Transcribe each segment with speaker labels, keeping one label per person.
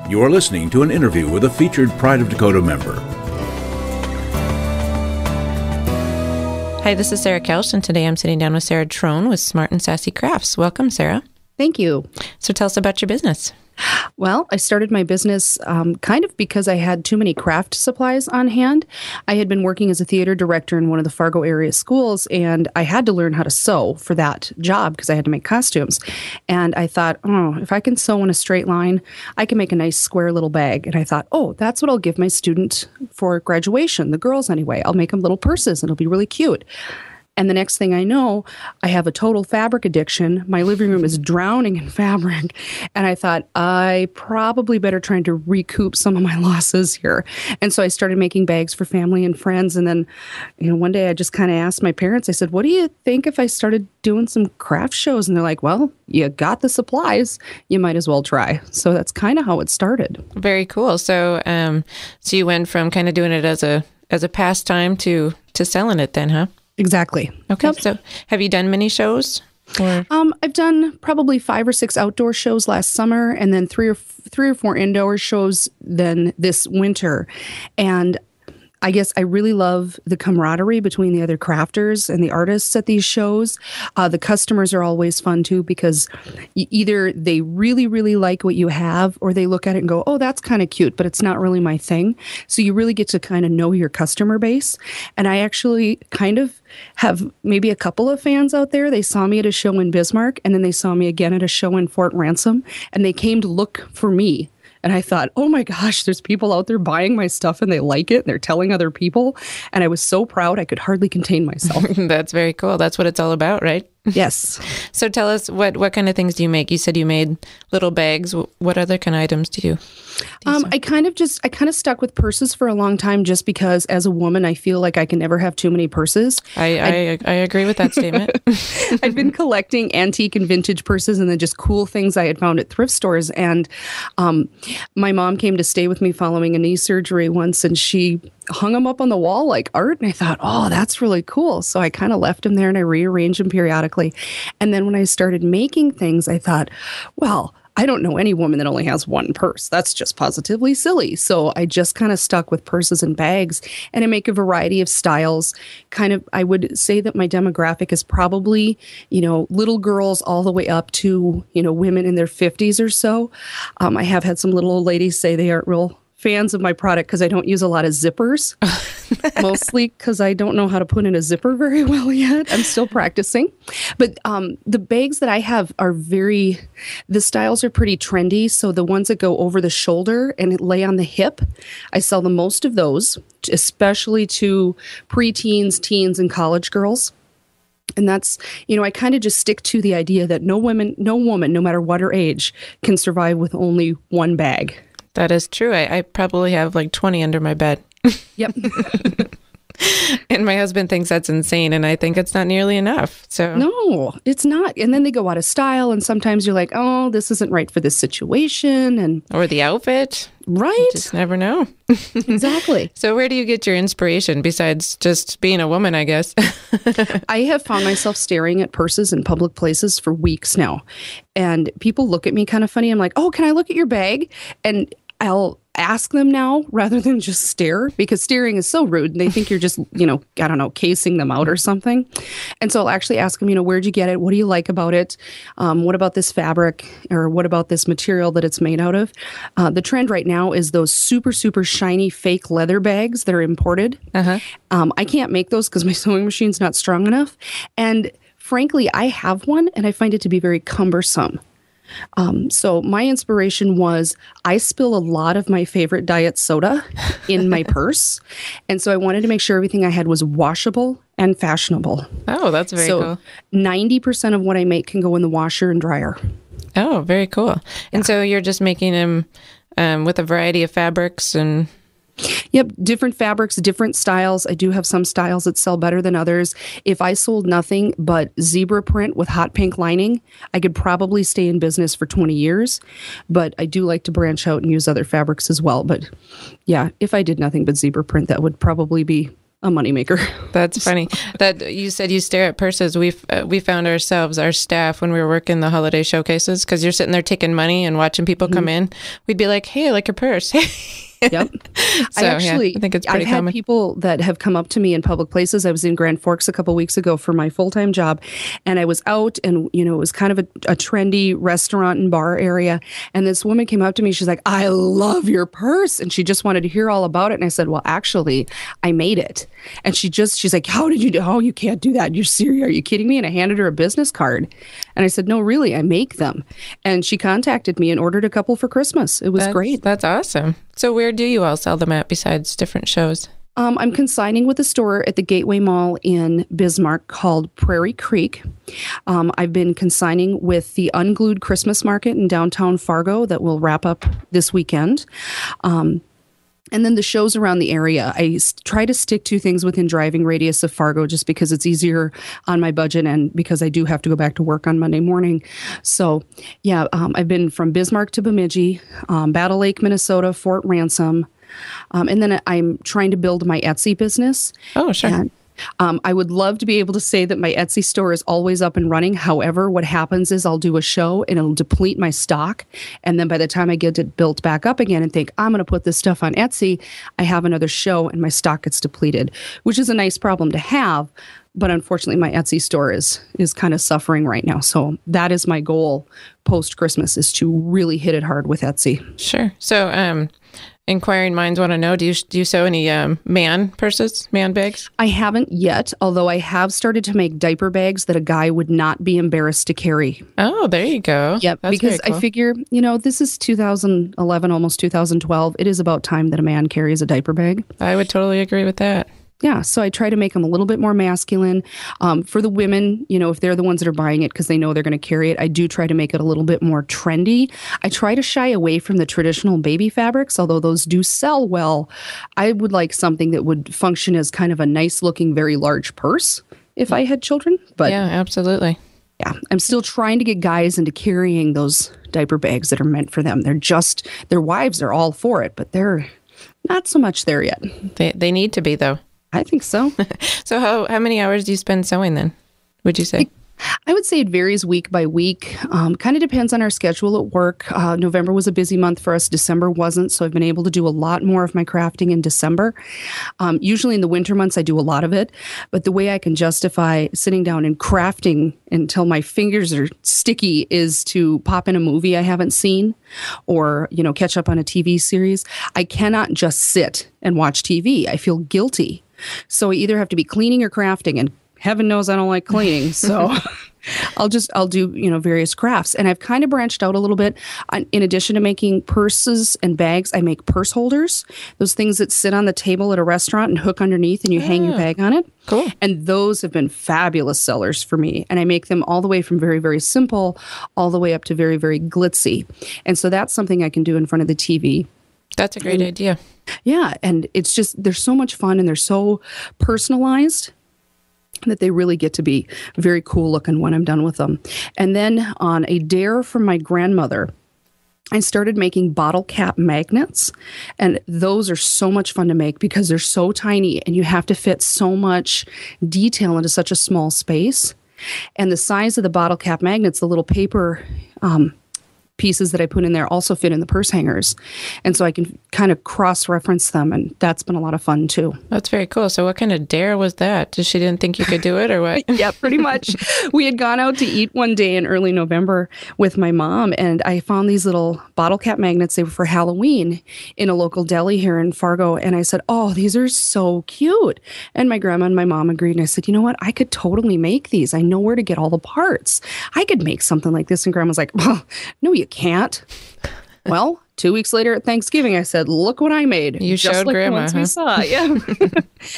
Speaker 1: You are listening to an interview with a featured Pride of Dakota member.
Speaker 2: Hi, this is Sarah Kelch, and today I'm sitting down with Sarah Trone with Smart and Sassy Crafts. Welcome, Sarah.
Speaker 3: Thank you.
Speaker 2: So tell us about your business.
Speaker 3: Well, I started my business kind of because I had too many craft supplies on hand. I had been working as a theater director in one of the Fargo area schools, and I had to learn how to sew for that job because I had to make costumes. And I thought, if I can sew in a straight line, I can make a nice square little bag. And I thought, that's what I'll give my student for graduation, the girls anyway. I'll make them little purses, and it'll be really cute. And the next thing I know, I have a total fabric addiction. My living room is drowning in fabric. And I thought, I probably better try to recoup some of my losses here. And so I started making bags for family and friends. And then, one day I just kind of asked my parents, I said, what do you think if I started doing some craft shows? And they're like, well, you got the supplies. You might as well try. So that's kind of how it started.
Speaker 2: Very cool. So, so you went from kind of doing it as a pastime to selling it then, huh?
Speaker 3: Exactly.
Speaker 2: Okay. Yep. So have you done many shows? Or?
Speaker 3: I've done probably 5 or 6 outdoor shows last summer, and then three or four indoor shows then this winter. And I guess I really love the camaraderie between the other crafters and the artists at these shows. The customers are always fun too, because either they really, really like what you have, or they look at it and go, oh, that's kind of cute, but it's not really my thing. So you really get to kind of know your customer base. And I actually kind of have maybe a couple of fans out there. They saw me at a show in Bismarck, and then they saw me again at a show in Fort Ransom, and they came to look for me. And I thought, oh my gosh, there's people out there buying my stuff and they like it and they're telling other people. And I was so proud I could hardly contain myself.
Speaker 2: That's very cool. That's what it's all about, right?
Speaker 3: Yes.
Speaker 2: So tell us, what kind of things do you make? You said you made little bags. What other kind of items do you
Speaker 3: I kind of stuck with purses for a long time, just because as a woman, I feel like I can never have too many purses.
Speaker 2: I agree with that statement.
Speaker 3: I've been collecting antique and vintage purses, and then just cool things I had found at thrift stores. And my mom came to stay with me following a knee surgery once, and she hung them up on the wall like art. And I thought, oh, that's really cool. So I kind of left them there and I rearranged them periodically. And then when I started making things, I thought, well, I don't know any woman that only has one purse. That's just positively silly. So I just kind of stuck with purses and bags, and I make a variety of styles. Kind of, I would say that my demographic is probably, little girls all the way up to, women in their 50s or so. I have had some little old ladies say they aren't real fans of my product because I don't use a lot of zippers, mostly because I don't know how to put in a zipper very well yet. I'm still practicing. But the bags that I have are the styles are pretty trendy. So the ones that go over the shoulder and lay on the hip, I sell the most of those, especially to preteens, teens, and college girls. And that's, I kind of just stick to the idea that no woman, no matter what her age, can survive with only one bag.
Speaker 2: That is true. I probably have like 20 under my bed.
Speaker 3: Yep.
Speaker 2: And my husband thinks that's insane, and I think it's not nearly enough. So
Speaker 3: no, it's not. And then they go out of style, and sometimes you're like, oh, this isn't right for this situation,
Speaker 2: or the outfit.
Speaker 3: Right.
Speaker 2: You just never know.
Speaker 3: Exactly.
Speaker 2: So where do you get your inspiration besides just being a woman, I guess?
Speaker 3: I have found myself staring at purses in public places for weeks now. And people look at me kind of funny. I'm like, oh, can I look at your bag? And I'll ask them now rather than just stare, because staring is so rude. And they think you're just, casing them out or something. And so I'll actually ask them, where'd you get it? What do you like about it? What about this fabric, or what about this material that it's made out of? The trend right now is those super, super shiny fake leather bags that are imported.
Speaker 2: Uh-huh.
Speaker 3: I can't make those because my sewing machine's not strong enough. And frankly, I have one and I find it to be very cumbersome. So my inspiration was, I spill a lot of my favorite diet soda in my purse. And so I wanted to make sure everything I had was washable and fashionable.
Speaker 2: Oh, that's very cool.
Speaker 3: 90% of what I make can go in the washer and dryer.
Speaker 2: Oh, very cool. And so you're just making them with a variety of fabrics and...
Speaker 3: Yep, different fabrics, different styles. I do have some styles that sell better than others. If I sold nothing but zebra print with hot pink lining, I could probably stay in business for 20 years. But I do like to branch out and use other fabrics as well. But yeah, if I did nothing but zebra print, that would probably be a moneymaker.
Speaker 2: That's funny. That you said you stare at purses. We found ourselves, our staff, when we were working the holiday showcases, because you're sitting there taking money and watching people come in. We'd be like, "Hey, I like your purse."
Speaker 3: Yep.
Speaker 2: So,
Speaker 3: I
Speaker 2: think it's pretty
Speaker 3: I've had
Speaker 2: common.
Speaker 3: people that have come up to me in public places. I was in Grand Forks a couple weeks ago for my full-time job, and I was out, and it was kind of a trendy restaurant and bar area. And this woman came up to me. She's like, "I love your purse," and she just wanted to hear all about it. And I said, "Well, actually, I made it." And she's like, "How did you do? Oh, you can't do that. You're serious? Are you kidding me?" And I handed her a business card, and I said, "No, really, I make them." And she contacted me and ordered a couple for Christmas. It was great.
Speaker 2: That's awesome. So where do you all sell them at besides different shows?
Speaker 3: I'm consigning with a store at the Gateway Mall in Bismarck called Prairie Creek. I've been consigning with the Unglued Christmas Market in downtown Fargo that will wrap up this weekend. And then the shows around the area. I try to stick to things within driving radius of Fargo just because it's easier on my budget and because I do have to go back to work on Monday morning. So, yeah, I've been from Bismarck to Bemidji, Battle Lake, Minnesota, Fort Ransom. And then I'm trying to build my Etsy business.
Speaker 2: Oh, sure.
Speaker 3: And I would love to be able to say that my Etsy store is always up and running. However, what happens is I'll do a show and it'll deplete my stock. And then by the time I get it built back up again and think, I'm going to put this stuff on Etsy, I have another show and my stock gets depleted, which is a nice problem to have. But unfortunately, my Etsy store is kind of suffering right now. So that is my goal post-Christmas, is to really hit it hard with Etsy.
Speaker 2: Sure. So, inquiring minds want to know, do you sew any man purses, man bags?
Speaker 3: I haven't yet, although I have started to make diaper bags that a guy would not be embarrassed to carry.
Speaker 2: Oh, there you go.
Speaker 3: Yep,
Speaker 2: That's
Speaker 3: because
Speaker 2: very cool.
Speaker 3: I figure, this is 2011, almost 2012. It is about time that a man carries a diaper bag.
Speaker 2: I would totally agree with that.
Speaker 3: Yeah, so I try to make them a little bit more masculine. For the women, if they're the ones that are buying it because they know they're going to carry it, I do try to make it a little bit more trendy. I try to shy away from the traditional baby fabrics, although those do sell well. I would like something that would function as kind of a nice looking, very large purse if I had children. But
Speaker 2: yeah, absolutely.
Speaker 3: yeah, I'm still trying to get guys into carrying those diaper bags that are meant for them. Their wives are all for it, but they're not so much there yet.
Speaker 2: They need to be, though.
Speaker 3: I think so.
Speaker 2: So how many hours do you spend sewing then, would you say?
Speaker 3: I would say it varies week by week. Kind of depends on our schedule at work. November was a busy month for us. December wasn't. So I've been able to do a lot more of my crafting in December. Usually in the winter months, I do a lot of it. But the way I can justify sitting down and crafting until my fingers are sticky is to pop in a movie I haven't seen or, catch up on a TV series. I cannot just sit and watch TV. I feel guilty. So I either have to be cleaning or crafting, and heaven knows I don't like cleaning. So I'll do, various crafts. And I've kind of branched out a little bit. In addition to making purses and bags, I make purse holders, those things that sit on the table at a restaurant and hook underneath and you hang your bag on it.
Speaker 2: Cool.
Speaker 3: And those have been fabulous sellers for me. And I make them all the way from very, very simple, all the way up to very, very glitzy. And so that's something I can do in front of the TV.
Speaker 2: That's a great idea.
Speaker 3: Yeah. And it's just, they're so much fun and they're so personalized that they really get to be very cool looking when I'm done with them. And then on a dare from my grandmother, I started making bottle cap magnets. And those are so much fun to make because they're so tiny and you have to fit so much detail into such a small space. And the size of the bottle cap magnets, the little paper pieces that I put in there also fit in the purse hangers. And so I can kind of cross-reference them, and that's been a lot of fun too.
Speaker 2: That's very cool. So what kind of dare was that? Just she didn't think you could do it or what?
Speaker 3: Yeah, pretty much. We had gone out to eat one day in early November with my mom, and I found these little bottle cap magnets. They were for Halloween in a local deli here in Fargo. And I said, oh, these are so cute. And my grandma and my mom agreed. And I said, you know what? I could totally make these. I know where to get all the parts. I could make something like this. And grandma's like, well, no, you can't. Well, 2 weeks later at Thanksgiving, I said, look what I made.
Speaker 2: You
Speaker 3: just
Speaker 2: showed
Speaker 3: like
Speaker 2: grandma,
Speaker 3: the ones we
Speaker 2: huh?
Speaker 3: saw. Yeah.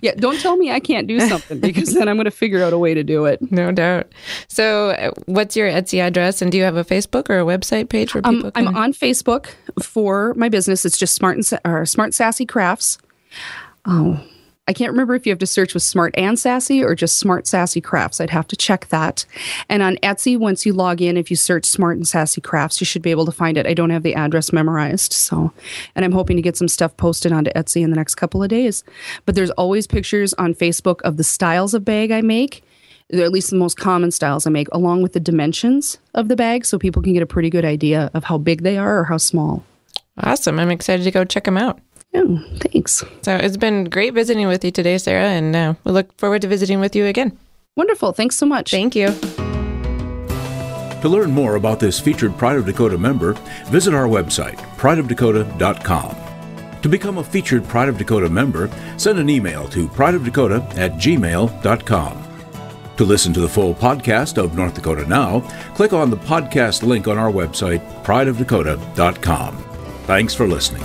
Speaker 3: Yeah. Don't tell me I can't do something because then I'm going to figure out a way to do it.
Speaker 2: No doubt. So what's your Etsy address? And do you have a Facebook or a website page where people can...
Speaker 3: I'm on Facebook for my business. It's just Smart Sassy Crafts. Oh, I can't remember if you have to search with Smart and Sassy or just Smart Sassy Crafts. I'd have to check that. And on Etsy, once you log in, if you search Smart and Sassy Crafts, you should be able to find it. I don't have the address memorized. And I'm hoping to get some stuff posted onto Etsy in the next couple of days. But there's always pictures on Facebook of the styles of bag I make, or at least the most common styles I make, along with the dimensions of the bag, so people can get a pretty good idea of how big they are or how small.
Speaker 2: Awesome. I'm excited to go check them out.
Speaker 3: Oh, thanks.
Speaker 2: So it's been great visiting with you today, Sarah, and we look forward to visiting with you again.
Speaker 3: Wonderful. Thanks so much.
Speaker 2: Thank you.
Speaker 1: To learn more about this featured Pride of Dakota member, visit our website, prideofdakota.com. To become a featured Pride of Dakota member, send an email to prideofdakota@gmail.com. To listen to the full podcast of North Dakota Now, click on the podcast link on our website, prideofdakota.com. Thanks for listening.